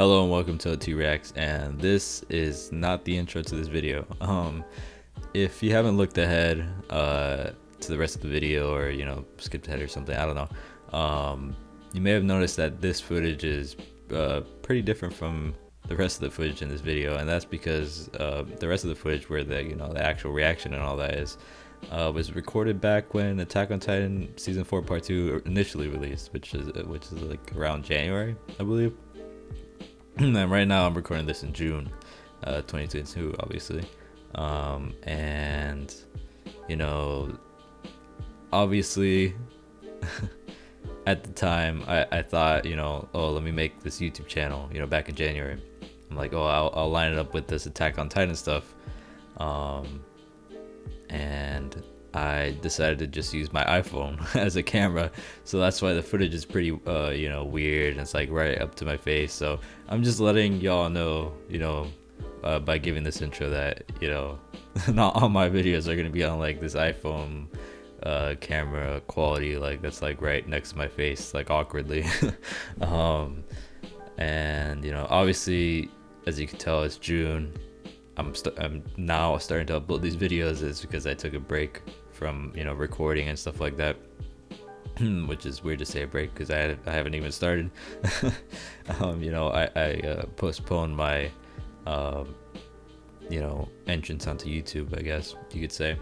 Hello and welcome to OT Reacts, and this is not the intro to this video. If you haven't looked ahead to the rest of the video, or skipped ahead or something, I don't know. You may have noticed that this footage is pretty different from the rest of the footage in this video, and that's because the rest of the footage where the actual reaction and all that is was recorded back when Attack on Titan season 4 part 2 initially released, which is like around January, I believe. And right now I'm recording this in June 2022, obviously. And obviously at the time I thought, oh, let me make this YouTube channel, back in January. I'm like, oh, I'll line it up with this Attack on Titan stuff. And I decided to just use my iPhone as a camera, so that's why the footage is pretty weird, and it's like right up to my face. So I'm just letting y'all know, by giving this intro that not all my videos are gonna be on like this iPhone camera quality, like that's like right next to my face, like awkwardly. And obviously, as you can tell, it's June. I'm now starting to upload these videos is because I took a break from recording and stuff like that, which is weird to say a break because I haven't even started. I postponed my entrance onto YouTube, I guess you could say.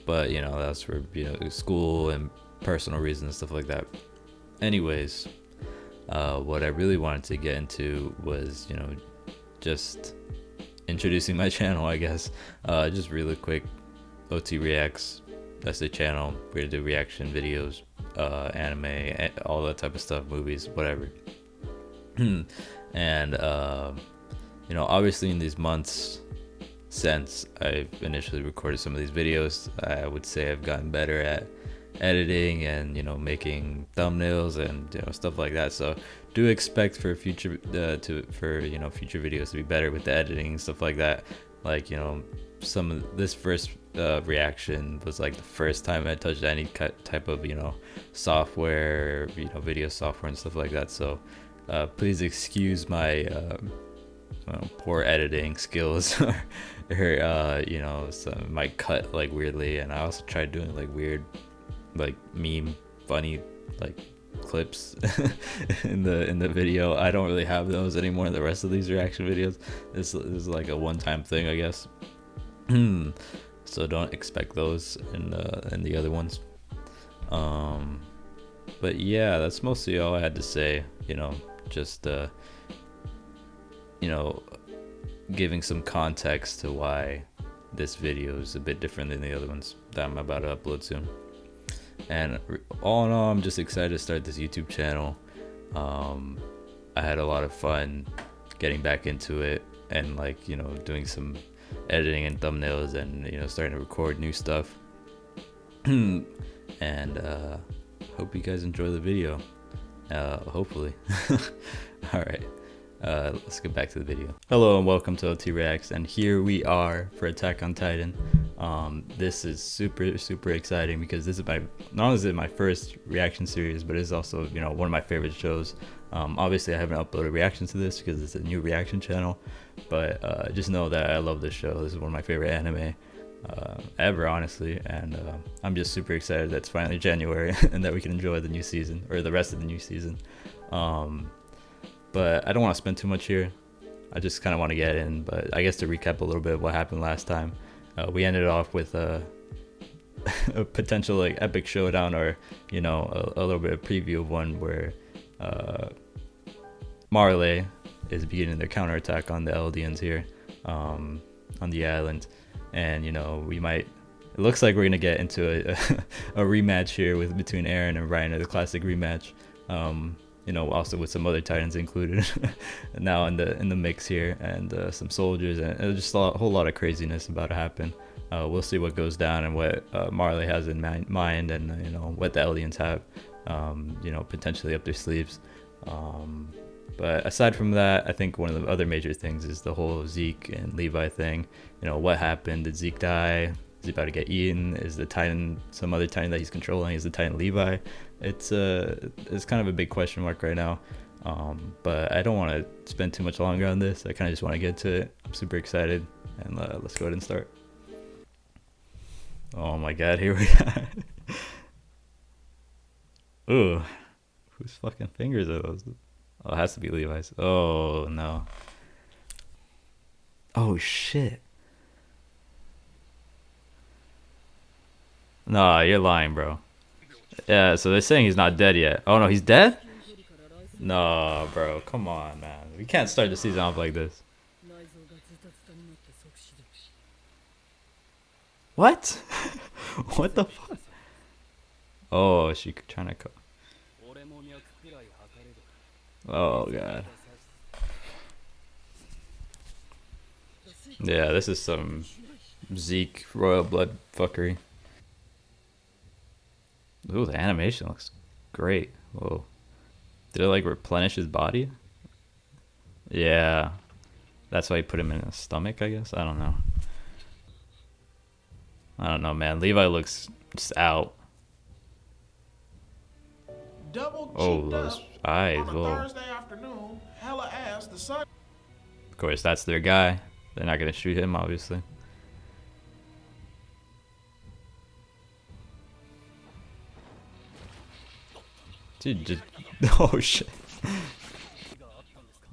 But that's for school and personal reasons and stuff like that. Anyways, what I really wanted to get into was just introducing my channel, I guess. Just really quick, OT Reacts, that's the channel. We're gonna do reaction videos, anime, all that type of stuff, movies, whatever. And obviously in these months since I've initially recorded some of these videos, I would say I've gotten better at editing and making thumbnails and stuff like that. So do expect for future future videos to be better with the editing and stuff like that. Like some of this first reaction was like the first time I touched any type of software, video software and stuff like that. So please excuse my poor editing skills, or some might cut like weirdly. And I also tried doing like weird like meme funny like clips in the video. I don't really have those anymore in the rest of these reaction videos. This is like a one-time thing, I guess. So don't expect those in the other ones. But yeah, that's mostly all I had to say. Just giving some context to why this video is a bit different than the other ones that I'm about to upload soon. And all in all, I'm just excited to start this YouTube channel. I had a lot of fun getting back into it and doing some editing and thumbnails and starting to record new stuff. And hope you guys enjoy the video. Hopefully. All right. Let's get back to the video. Hello and welcome to OT Reacts, and here we are for Attack on Titan. This is super exciting because this is not only is it my first reaction series, but it's also one of my favorite shows. Obviously I haven't uploaded reactions to this because it's a new reaction channel, but just know that I love this show. This is one of my favorite anime ever, honestly, and I'm just super excited that it's finally January and that we can enjoy the new season, or the rest of the new season. But I don't want to spend too much here. I just kind of want to get in. But I guess to recap a little bit of what happened last time, we ended off with a potential like epic showdown, or a little bit of preview of one where Marley is beginning their counterattack on the Eldians here on the island, and it looks like we're gonna get into a rematch here between Eren and Reiner, the classic rematch. Also with some other Titans included now in the mix here, and some soldiers, and just a whole lot of craziness about to happen. We'll see what goes down and what Marley has in mind, and what the Eldians have potentially up their sleeves. But aside from that, I think one of the other major things is the whole Zeke and Levi thing. What happened? Did Zeke die? Is he about to get eaten? Is the Titan, some other Titan that he's controlling, is the Titan Levi? It's kind of a big question mark right now. But I don't want to spend too much longer on this. I kind of just want to get to it. I'm super excited, and let's go ahead and start. Oh my god, here we are. Ooh, whose fucking fingers are those? Oh, it has to be Levi's. Oh no. Oh shit. Nah, you're lying, bro. Yeah, so they're saying he's not dead yet. Oh no, he's dead? No, bro, come on, man. We can't start the season off like this. What? What the fuck? Oh, she trying to cut. Oh god. Yeah, this is some Zeke royal blood fuckery. Ooh, the animation looks great. Whoa. Did it like replenish his body? Yeah. That's why he put him in his stomach, I guess? I don't know. I don't know, man. Levi looks just out. Oh, those eyes. Whoa. Of course, that's their guy. They're not going to shoot him, obviously. Dude, just... Oh, shit.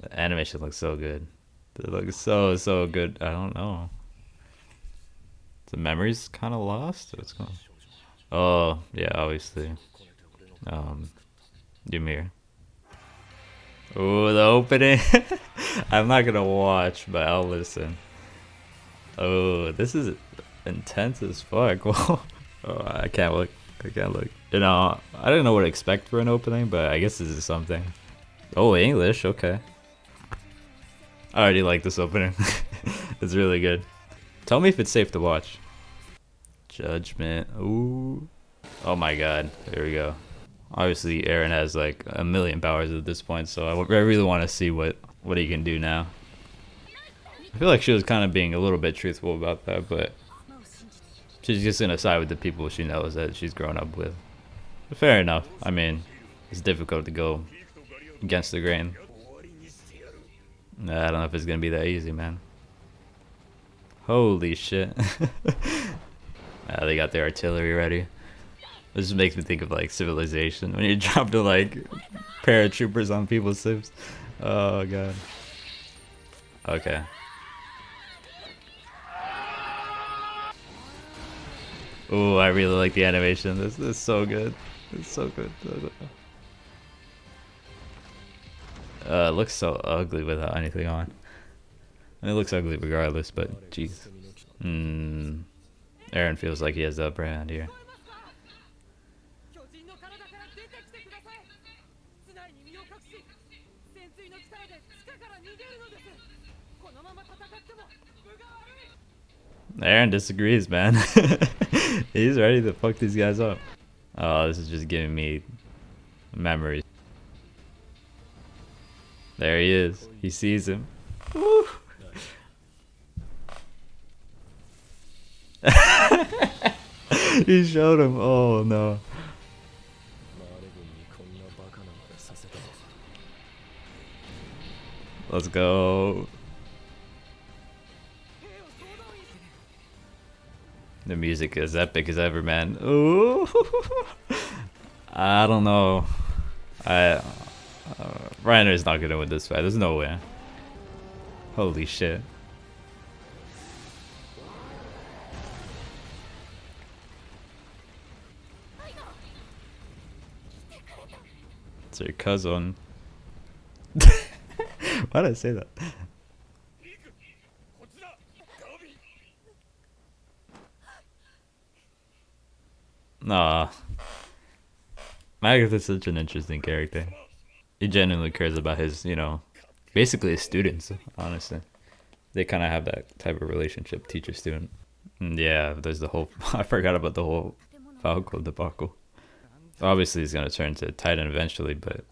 The animation looks so good. It looks so good. I don't know. The memory's kind of lost? What's going on? Oh, yeah, obviously. Ymir. Oh, the opening. I'm not gonna watch, but I'll listen. Oh, this is intense as fuck. Oh, I can't look. I can't look. You know, I don't know what to expect for an opening, but I guess this is something. Oh, English. Okay. I already like this opening. It's really good. Tell me if it's safe to watch. Judgment. Ooh. Oh my god. Here we go. Obviously, Eren has like a million powers at this point, so I really want to see what he can do now. I feel like she was kind of being a little bit truthful about that, but she's just gonna side with the people she knows that she's grown up with. But fair enough. I mean, it's difficult to go against the grain. I don't know if it's gonna be that easy, man. Holy shit. They got their artillery ready. This just makes me think of like Civilization when you drop to like paratroopers on people's ships. Oh god. Okay. Oh, I really like the animation. This is so good. It's so good. It looks so ugly without anything on. And it looks ugly regardless, but jeez. Eren feels like he has the upper hand here. Eren disagrees, man. He's ready to fuck these guys up. Oh, this is just giving me memories. There he is. He sees him. Woo. He showed him. Oh no. Let's go. The music is epic as ever, man. Ooh. I don't know. Reiner is not gonna win this fight. There's no way. Holy shit. It's your cousin. Why did I say that? Nah. Magath is such an interesting character. He genuinely cares about his, you know, basically his students, honestly. They kind of have that type of relationship, teacher-student. Yeah, there's the whole... I forgot about the whole Falco debacle. Obviously, he's going to turn to Titan eventually, but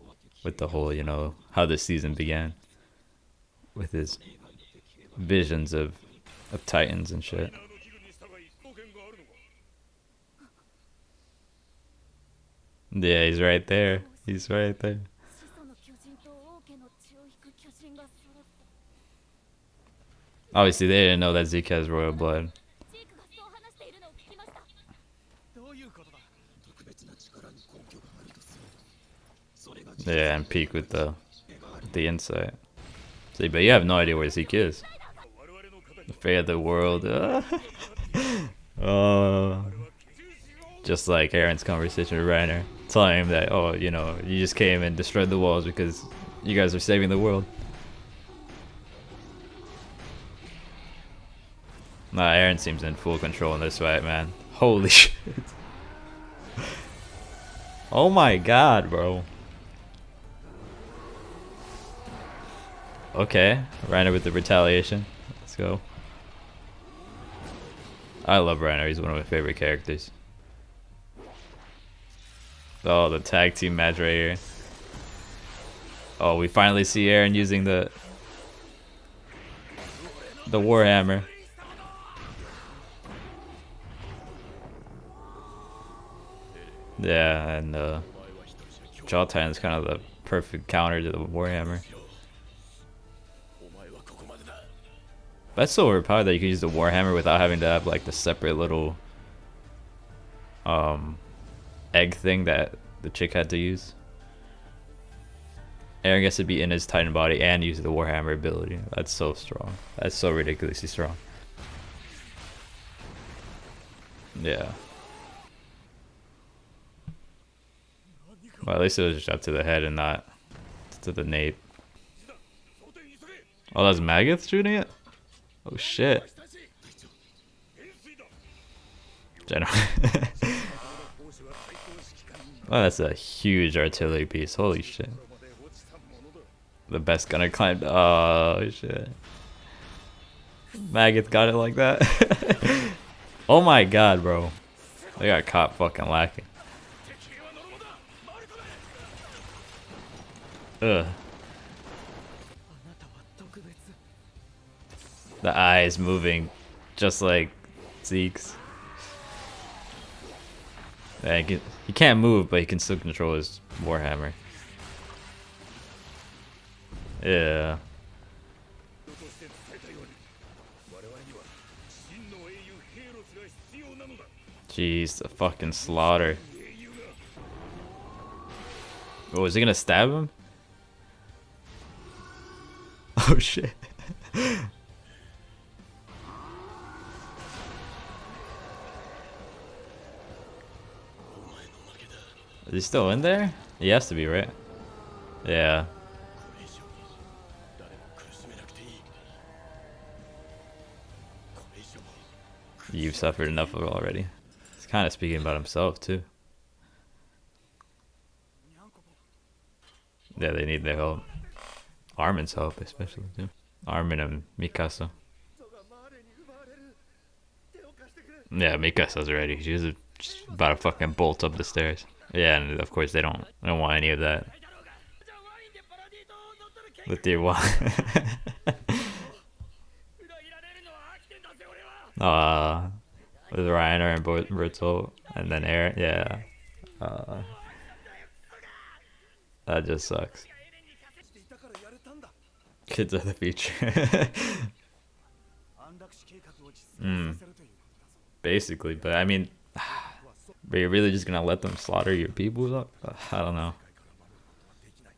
with the whole, you know, how this season began. With his visions of Titans and shit. Yeah, he's right there. He's right there. Obviously, they didn't know that Zeke has royal blood. Yeah, and peek with the insight. See, but you have no idea where Zeke is. The fate of the world. Oh, just like Aaron's conversation with Reiner, telling him that, oh, you know, you just came and destroyed the walls because you guys are saving the world. Nah, Aaron seems in full control in this fight, man. Holy shit. Oh my god, bro. Okay, Reiner with the retaliation. Let's go. I love Reiner. He's one of my favorite characters. Oh, the tag team match right here. Oh, we finally see Aaron using the Warhammer. Yeah, and Jaw Titan is kind of the perfect counter to the Warhammer. That's so overpowered that you can use the Warhammer without having to have like the separate little egg thing that the chick had to use. Aaron gets to be in his Titan body and use the Warhammer ability. That's so strong. That's so ridiculously strong. Yeah. Well, at least it was just up to the head and not to the nape. Oh, that's Magath shooting it? Oh shit. General. Oh, that's a huge artillery piece. Holy shit. The best gunner climbed. Oh shit. Magath got it like that. Oh my god, bro. They got caught fucking lacking. Ugh. The eyes moving just like Zeke's. Yeah, he can't move, but he can still control his Warhammer. Yeah. Jeez, the fucking slaughter. Oh, is he gonna stab him? Oh shit. Is he still in there? He has to be, right? Yeah. You've suffered enough of it already. He's kind of speaking about himself, too. Yeah, they need their help. Armin's help, especially, too. Armin and Mikasa. Yeah, Mikasa's ready. She's just about to fucking bolt up the stairs. Yeah, and of course they don't want any of that. With the with Reiner and Bertolt, and then Aaron. Yeah, that just sucks. Kids of the future. Basically, but I mean, but you're really just gonna let them slaughter your people? I don't know.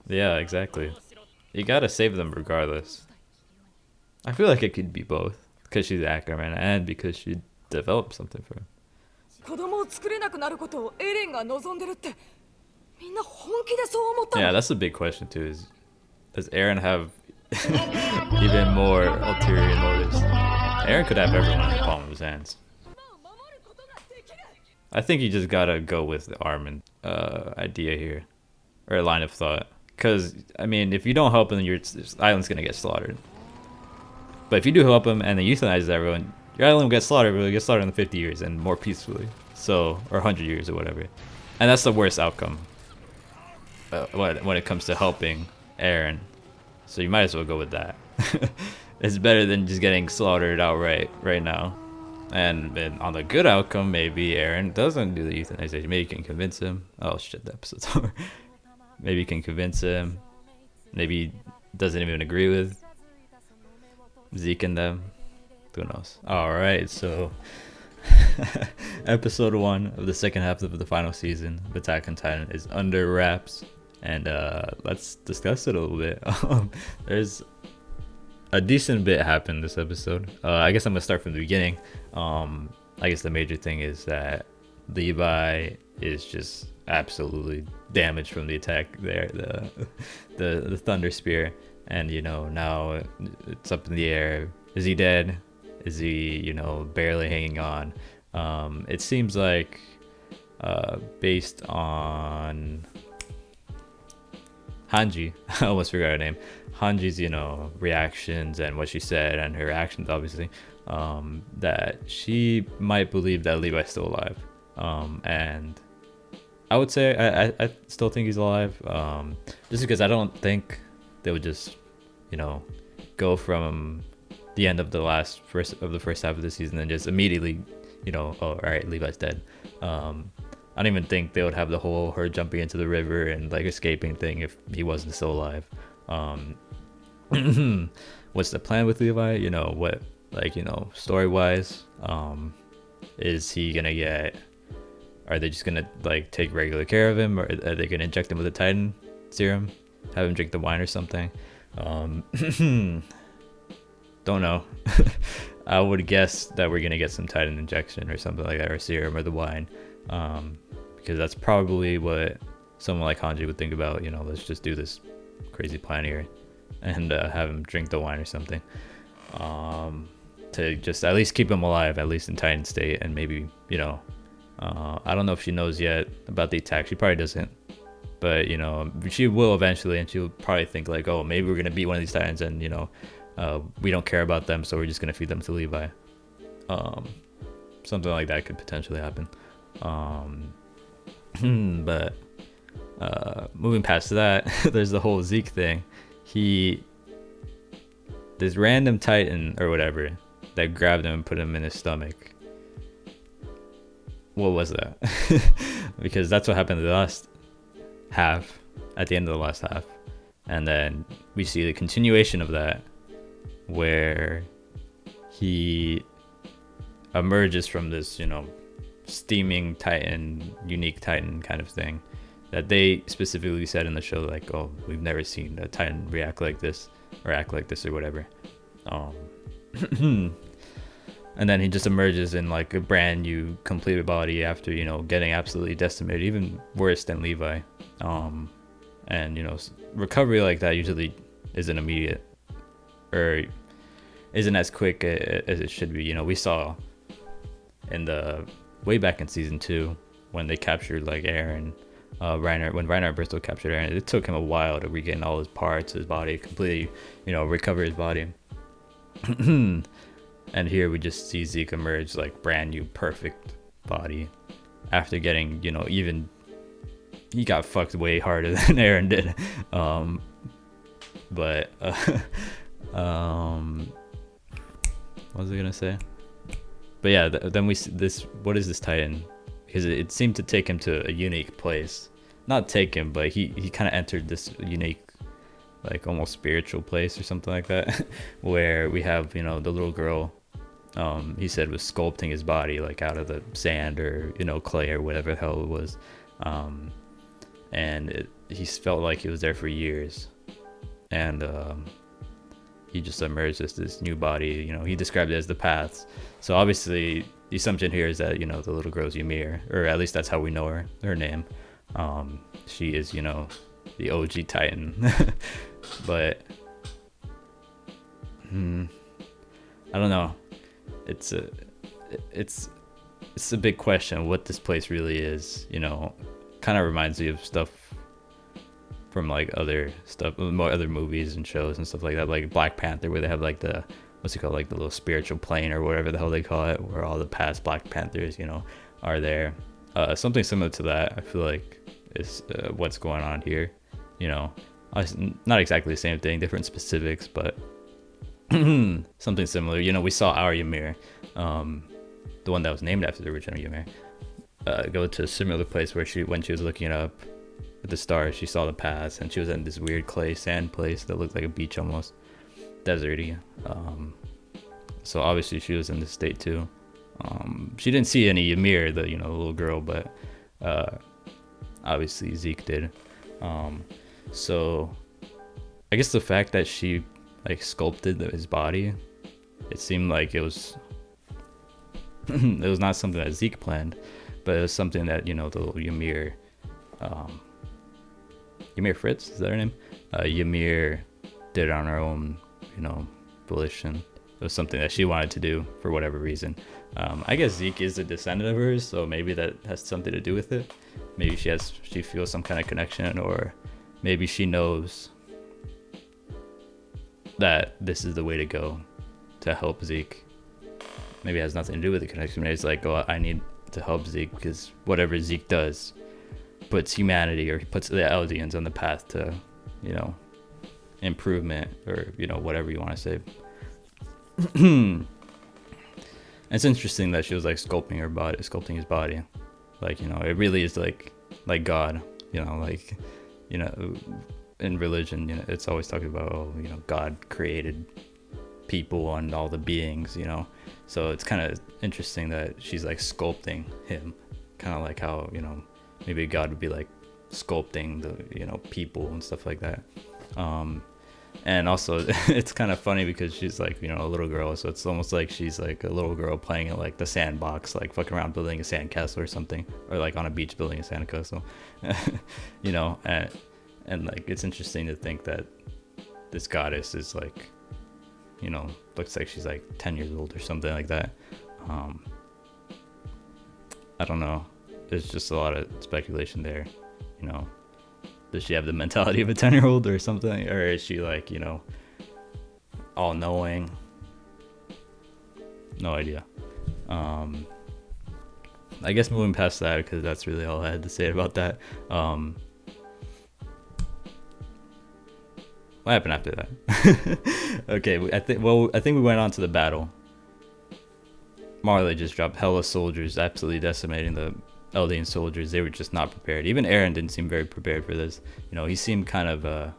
Yeah, exactly. You gotta save them regardless. I feel like it could be both, because she's Ackerman and because she developed something for him. Yeah, that's a big question too. Is does Eren have even more ulterior motives? Eren could have everyone in the palm of his hands. I think you just gotta go with the Armin idea here, or line of thought. Because, I mean, if you don't help him, your island's gonna get slaughtered. But if you do help him and then euthanize everyone, your island will get slaughtered, but it'll get slaughtered in 50 years and more peacefully. So, or 100 years or whatever. And that's the worst outcome when it comes to helping Eren. So you might as well go with that. It's better than just getting slaughtered outright right now. And then on the good outcome, maybe Aaron doesn't do the euthanization. Maybe you can convince him. Oh shit, the episode's over. Maybe you can convince him. Maybe he doesn't even agree with Zeke and them. Who knows? All right, so episode 1 of the second half of the final season of Attack on Titan is under wraps, and let's discuss it a little bit. There's a decent bit happened this episode. I guess I'm gonna start from the beginning. I guess the major thing is that Levi is just absolutely damaged from the attack there, the thunder spear, and now it's up in the air. Is he dead? Is he barely hanging on? It seems like based on Hanji, I almost forgot her name. Hanji's reactions and what she said and her actions, obviously, that she might believe that Levi's still alive, and I would say I still think he's alive, just because I don't think they would just go from the end of the first half of the season and just immediately oh, all right, Levi's dead. I don't even think they would have the whole her jumping into the river and like escaping thing if he wasn't still alive. What's the plan with Levi? What, like, story wise, is he gonna get, are they just gonna like take regular care of him, or are they gonna inject him with a Titan serum, have him drink the wine or something? Don't know. I would guess that we're gonna get some Titan injection or something like that, or serum, or the wine, because that's probably what someone like Hanji would think about. Let's just do this crazy plan here and have him drink the wine or something, to just at least keep him alive, at least in Titan state. And maybe I don't know if she knows yet about the attack. She probably doesn't, but she will eventually, and she'll probably think like, oh, maybe we're gonna beat one of these Titans, and we don't care about them, so we're just gonna feed them to Levi. Something like that could potentially happen. But moving past that, there's the whole Zeke thing. This random Titan or whatever that grabbed him and put him in his stomach. What was that? Because that's what happened in the last half, at the end of the last half. And then we see the continuation of that, where he emerges from this, steaming Titan, unique Titan kind of thing, that they specifically said in the show, like, oh, we've never seen a Titan react like this or act like this or whatever. And then he just emerges in like a brand new completed body after getting absolutely decimated, even worse than Levi. And recovery like that usually isn't immediate, or isn't as quick as it should be. We saw in the way back in season 2 when they captured like Eren, when Reinhard Bristol captured Eren, it took him a while to regain all his parts, his body, completely, recover his body. And here we just see Zeke emerge like brand new, perfect body after getting, even he got fucked way harder than Eren did. But what was I gonna say? But yeah, then we see this. What is this Titan? Because it seemed to take him to a unique place. Not take him, but he kind of entered this unique, like almost spiritual place or something like that, where we have the little girl. He said was sculpting his body like out of the sand or clay or whatever the hell it was, and he felt like he was there for years, and he just emerged as this new body. He described it as the paths. So obviously the assumption here is that the little girl's Ymir, or at least that's how we know her name. She is the OG Titan. But I don't know. It's a big question what this place really is. Kind of reminds me of stuff from like other movies and shows and stuff like that, like Black Panther, where they have like the what's it called, like the little spiritual plane or whatever the hell they call it, where all the past Black Panthers are there. Something similar to that, I feel like, is what's going on here. Not exactly the same thing, different specifics, but something similar. We saw our Ymir, the one that was named after the original Ymir, go to a similar place where when she was looking up at the stars, she saw the paths, and she was in this weird clay sand place that looked like a beach almost, deserty. So obviously she was in this state too. She didn't see any Ymir, the little girl, but obviously Zeke did. So I guess the fact that she like sculpted his body, it seemed like it was it was not something that Zeke planned, but it was something that the little Ymir, Ymir Fritz, is that her name? Ymir did on her own, volition. It was something that she wanted to do for whatever reason. I guess Zeke is a descendant of hers, so maybe that has something to do with it. Maybe she feels some kind of connection, or maybe she knows that this is the way to go to help Zeke. Maybe it has nothing to do with the connection. Maybe it's like, oh, I need to help Zeke because whatever Zeke does puts humanity, or puts the Eldians on the path to, improvement, or whatever you want to say. It's interesting that she was like sculpting his body, like it really is like God, in religion, it's always talking about God created people and all the beings, so it's kind of interesting that she's like sculpting him, kind of like how maybe God would be like sculpting the people and stuff like that. And also it's kind of funny because she's like a little girl, so it's almost like she's like a little girl playing at like the sandbox, like fucking around building a sandcastle or something, or like on a beach building a sandcastle. And like it's interesting to think that this goddess is like looks like she's like 10 years old or something like that. I don't know, there's just a lot of speculation there. Does she have the mentality of a 10-year-old or something? Or is she like, all knowing? No idea. I guess moving past that, because that's really all I had to say about that. What happened after that? Okay, I think we went on to the battle. Marley just dropped hella soldiers, absolutely decimating the Eldian soldiers. They were just not prepared. Even Eren didn't seem very prepared for this. He seemed kind of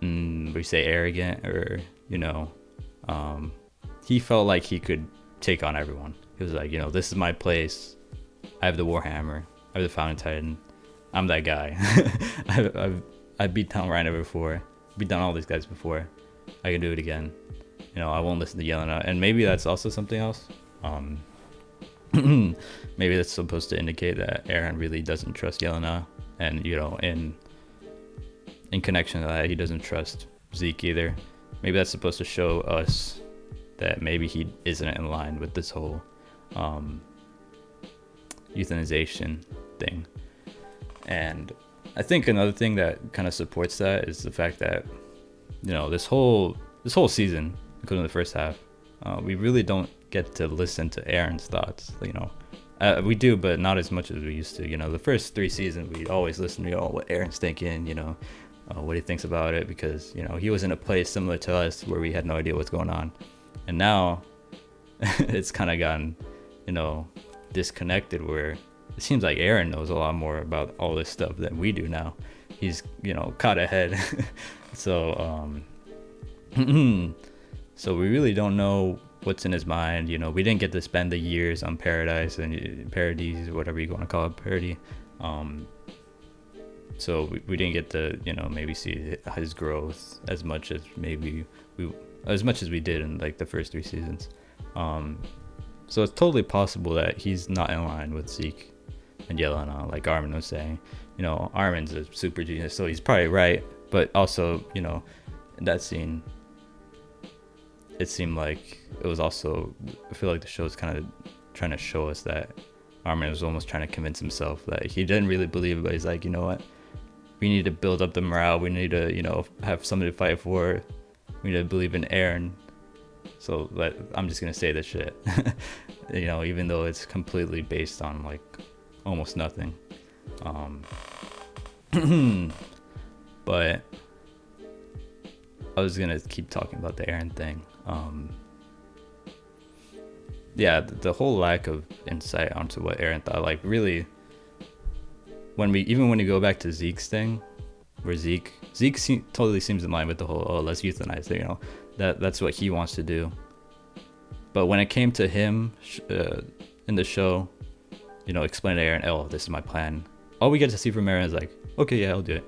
we say arrogant, or he felt like he could take on everyone. He was like, this is my place. I have the Warhammer. I have the Founding Titan. I'm that guy. I beat down Reiner before. Beat down all these guys before. I can do it again. I won't listen to Yelena. And maybe that's also something else. Maybe that's supposed to indicate that Eren really doesn't trust Yelena, and in connection to that, he doesn't trust Zeke either. Maybe that's supposed to show us that maybe he isn't in line with this whole euthanization thing. And I think another thing that kind of supports that is the fact that this whole season, including the first half, we really don't get to listen to Eren's thoughts. We do, but not as much as we used to. The first 3 seasons we always listen to what Eren's thinking, what he thinks about it, because he was in a place similar to us where we had no idea what's going on. And now it's kind of gotten disconnected, where it seems like Eren knows a lot more about all this stuff than we do now. He's caught ahead. So so we really don't know what's in his mind. We didn't get to spend the years on Paradise and Paradise, whatever you want to call it, Parody. So we didn't get to maybe see his growth as much as we did in like the first 3 seasons. So it's totally possible that he's not in line with Zeke and Yelena, like Armin was saying. Armin's a super genius, so he's probably right. But also, in that scene, it seemed like it was also, I feel like the show's kind of trying to show us that Armin was almost trying to convince himself that he didn't really believe it, but he's like, you know what? We need to build up the morale. We need to, have something to fight for. We need to believe in Eren. So I'm just going to say this shit, even though it's completely based on like almost nothing. But I was going to keep talking about the Eren thing. yeah, the whole lack of insight onto what Eren thought, like really, when you go back to Zeke's thing, where Zeke totally seems in line with the whole, oh, let's euthanize it, that's what he wants to do. But when it came to him in the show, explain to Eren, oh, this is my plan. All we get to see from Eren is like, okay, yeah, I'll do it.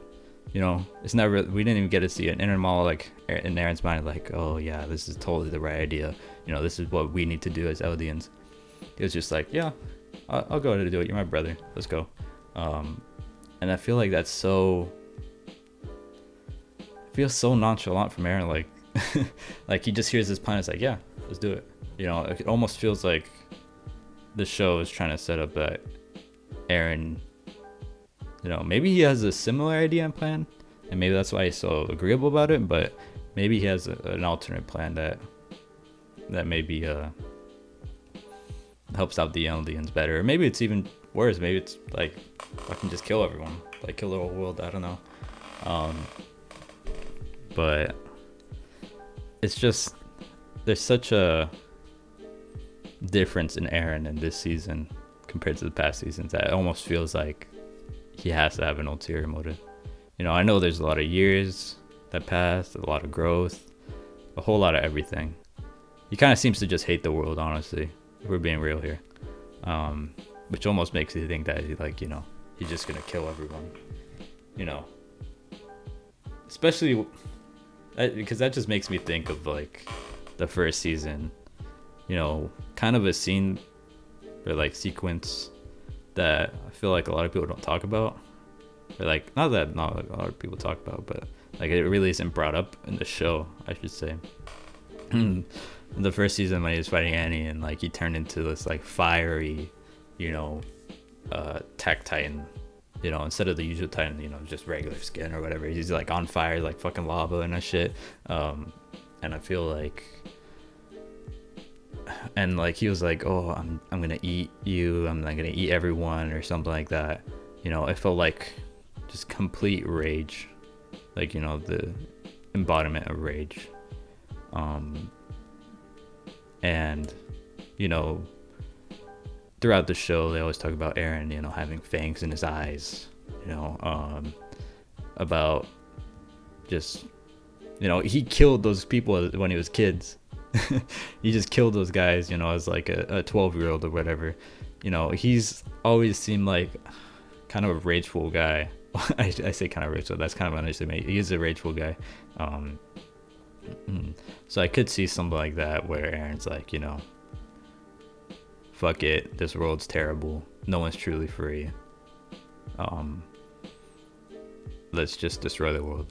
It's never, we didn't even get to see an inner monologue like in Eren's mind, like, oh yeah, this is totally the right idea. This is what we need to do as Eldians. It was just like, yeah, I'll go ahead and do it. You're my brother. Let's go. And I feel like that's feels so nonchalant from Eren. Like, like he just hears this plan. It's like, yeah, let's do it. It almost feels like the show is trying to set up that Eren, maybe he has a similar idea and plan, and maybe that's why he's so agreeable about it. But maybe he has an alternate plan that maybe helps out the Eldians better. Or maybe it's even worse. Maybe it's like, I can just kill everyone, like kill the whole world. I don't know. But it's just, there's such a difference in Eren in this season compared to the past seasons that it almost feels like he has to have an ulterior motive. I know there's a lot of years that passed, a lot of growth, a whole lot of everything. He kind of seems to just hate the world, honestly, if we're being real here. Which almost makes you think that he's just gonna kill everyone. Especially because that just makes me think of like the first season, kind of a scene or like sequence that I feel like a lot of people don't talk about, or like not a lot of people talk about, but like it really isn't brought up in the show, I should say. In the first season, when he was fighting Annie and like he turned into this like fiery, tech titan, instead of the usual titan, just regular skin or whatever, he's like on fire, like fucking lava and that shit. And I feel like, and like he was like, oh, I'm gonna eat you, I'm not gonna eat everyone or something like that. It felt like just complete rage, like the embodiment of rage. And throughout the show they always talk about Eren, having fangs in his eyes, about just, he killed those people when he was kids. He just killed those guys, as like a 12-year-old or whatever. He's always seemed like kind of a rageful guy. I say kind of rageful, that's kind of an understatement. He is a rageful guy. So I could see something like that where Eren's like, fuck it, this world's terrible, no one's truly free, let's just destroy the world.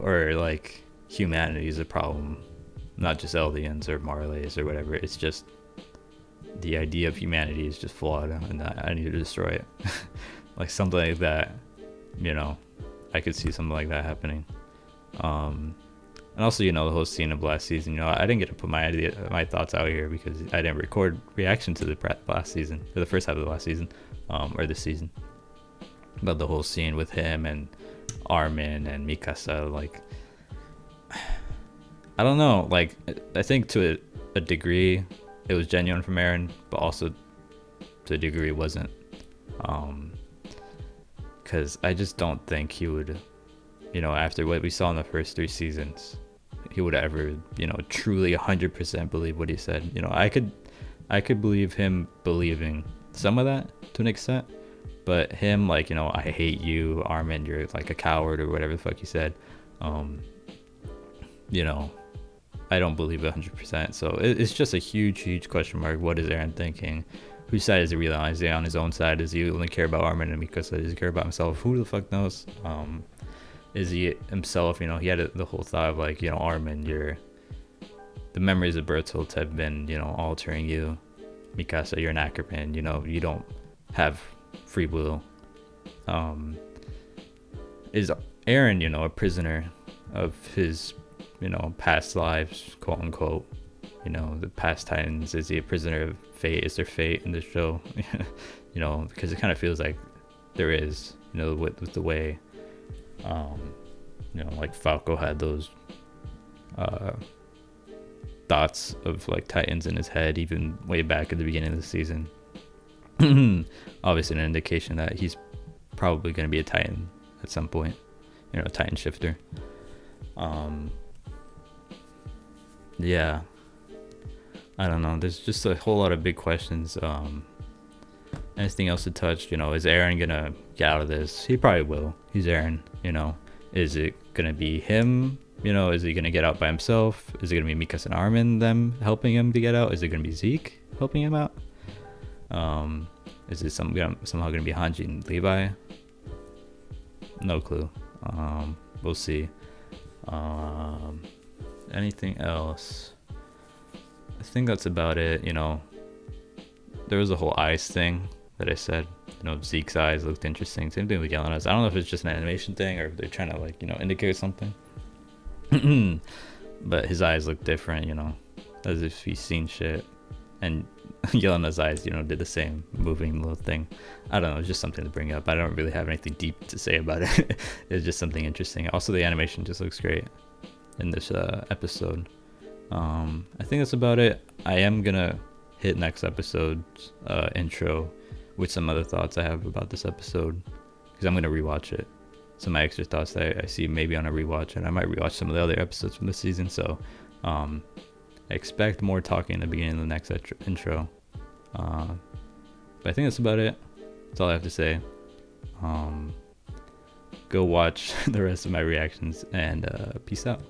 Or like humanity is a problem, not just Eldians or Marleys or whatever. It's just the idea of humanity is just flawed and I need to destroy it. Like something like that, I could see something like that happening. And also, the whole scene of last season, I didn't get to put my thoughts out here because I didn't record reaction to the last season, or the first half of the last season, or this season. But the whole scene with him and Armin and Mikasa, like, I don't know, like, I think to a degree it was genuine from Eren, but also to a degree it wasn't. Because I just don't think he would, after what we saw in the first 3 seasons, he would ever, truly 100% believe what he said. I could believe him believing some of that to an extent, but him like, I hate you, Armin, you're like a coward or whatever the fuck he said. I don't believe it 100%. So it's just a huge question mark. What is Eren thinking? Whose side is he really on? Is he on his own side? Does he only care about Armin and Mikasa? Does he care about himself? Who the fuck knows? Is he himself, he had the whole thought of like, Armin, the memories of Bertolt have been, altering you. Mikasa, you're an Ackerman, you don't have free will. Is Eren, a prisoner of his, past lives, quote unquote, the past Titans? Is he a prisoner of fate? Is there fate in the show? Because it kind of feels like there is, with the way, like Falco had those thoughts of like Titans in his head, even way back at the beginning of the season. Obviously, an indication that he's probably going to be a Titan at some point, you know, a Titan shifter. Yeah, I don't know. There's just a whole lot of big questions. Anything else to touch? You know, is Eren gonna get out of this? He probably will. He's Eren. You know, is it gonna be him? You know, is he gonna get out by himself? Is it gonna be Mikasa and Armin them helping him to get out? Is it gonna be Zeke helping him out? Is it somehow gonna be Hanji and Levi? No clue. We'll see. Anything else? I think that's about it. You know, there was a whole eyes thing that I said. You know, Zeke's eyes looked interesting. Same thing with Yelena's. I don't know if it's just an animation thing or if they're trying to, like, you know, indicate something. But his eyes look different, you know, as if he's seen shit. And Yelena's eyes, you know, did the same moving little thing. I don't know, it's just something to bring up. I don't really have anything deep to say about it. It's just something interesting. Also, the animation just looks great in this episode. I think that's about it. I am gonna hit next episode's intro with some other thoughts I have about this episode, because I'm gonna rewatch it. Some of my extra thoughts that I see maybe on a rewatch, and I might rewatch some of the other episodes from this season. So I expect more talking in the beginning of the next intro. But I think that's about it. That's all I have to say. Go watch the rest of my reactions, and peace out.